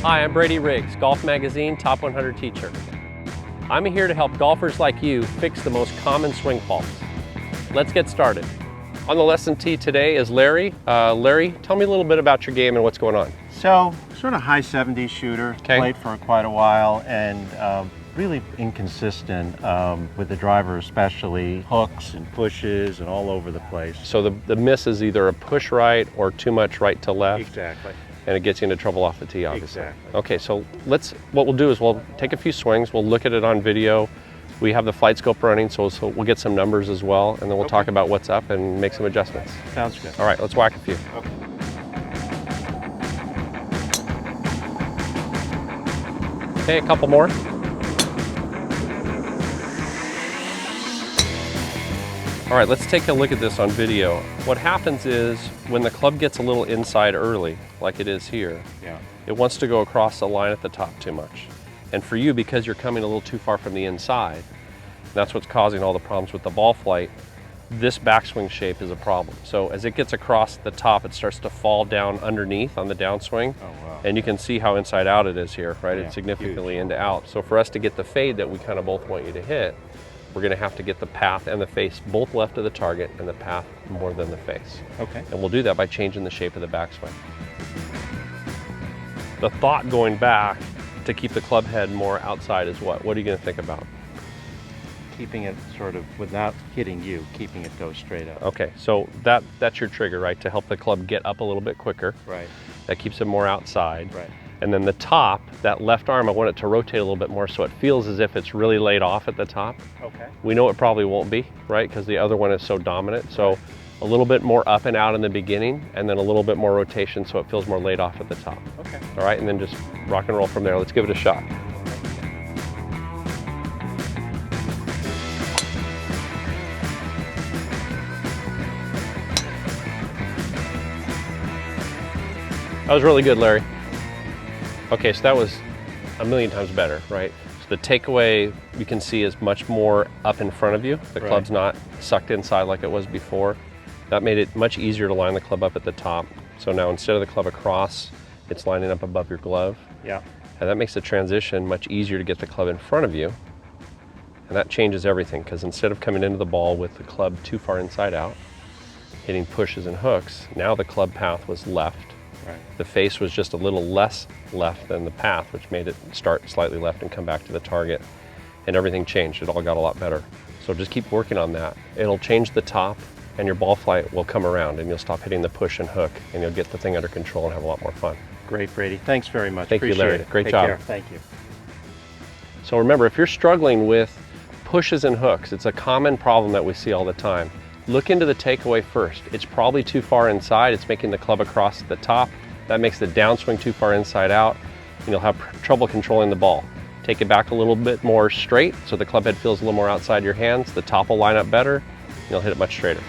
Hi, I'm Brady Riggs, Golf Magazine Top 100 teacher. I'm here to help golfers like you fix the most common swing faults. Let's get started. On the lesson tee today is Larry. Larry, tell me a little bit about your game and what's going on. So, sort of high 70s shooter, played for quite a while, and really inconsistent with the driver especially, hooks and pushes and all over the place. So the miss is either a push right or too much right to left. Exactly. And it gets you into trouble off the tee, obviously. Exactly. Okay, so what we'll do is we'll take a few swings, we'll look at it on video. We have the flight scope running, so we'll get some numbers as well, and then we'll talk about what's up and make some adjustments. Sounds good. All right, let's whack a few. Okay. Okay, a couple more. All right, let's take a look at this on video. What happens is when the club gets a little inside early, like it is here, it wants to go across the line at the top too much. And for you, because you're coming a little too far from the inside, that's what's causing all the problems with the ball flight. This backswing shape is a problem. So as it gets across the top, it starts to fall down underneath on the downswing. Oh, wow. And you can see how inside out it is here, right? Yeah, It's significantly huge. into out. So for us to get the fade that we kind of both want you to hit, we're gonna have to get the path and the face both left of the target and the path more than the face. Okay. And we'll do that by changing the shape of the backswing. The thought going back to keep the club head more outside is what? What are you gonna think about? Keeping it sort of, without hitting you, keeping it go straight up. Okay, so that's your trigger, right? To help the club get up a little bit quicker. Right. That keeps it more outside. Right. And then the top, that left arm, I want it to rotate a little bit more so it feels as if it's really laid off at the top. Okay. We know it probably won't be, right? Because the other one is so dominant. So a little bit more up and out in the beginning, and then a little bit more rotation so it feels more laid off at the top. Okay. All right, and then just rock and roll from there. Let's give it a shot. That was really good, Larry. Okay, so that was a million times better, right? So the takeaway you can see is much more up in front of you. The club's not sucked inside like it was before. That made it much easier to line the club up at the top. So now instead of the club across, it's lining up above your glove. Yeah. And that makes the transition much easier to get the club in front of you. And that changes everything, because instead of coming into the ball with the club too far inside out, hitting pushes and hooks, now the club path was left. Right. The face was just a little less left than the path, which made it start slightly left and come back to the target. And everything changed. It all got a lot better. So just keep working on that. It'll change the top, and your ball flight will come around, and you'll stop hitting the push and hook, and you'll get the thing under control and have a lot more fun. Great, Brady. Thanks very much. Thank you, Larry. Appreciate it. Great Take job. care. Thank you. So remember, if you're struggling with pushes and hooks, it's a common problem that we see all the time. Look into the takeaway first. It's probably too far inside. It's making the club across the top. That makes the downswing too far inside out, and you'll have trouble controlling the ball. Take it back a little bit more straight so the club head feels a little more outside your hands. The top will line up better, and you'll hit it much straighter.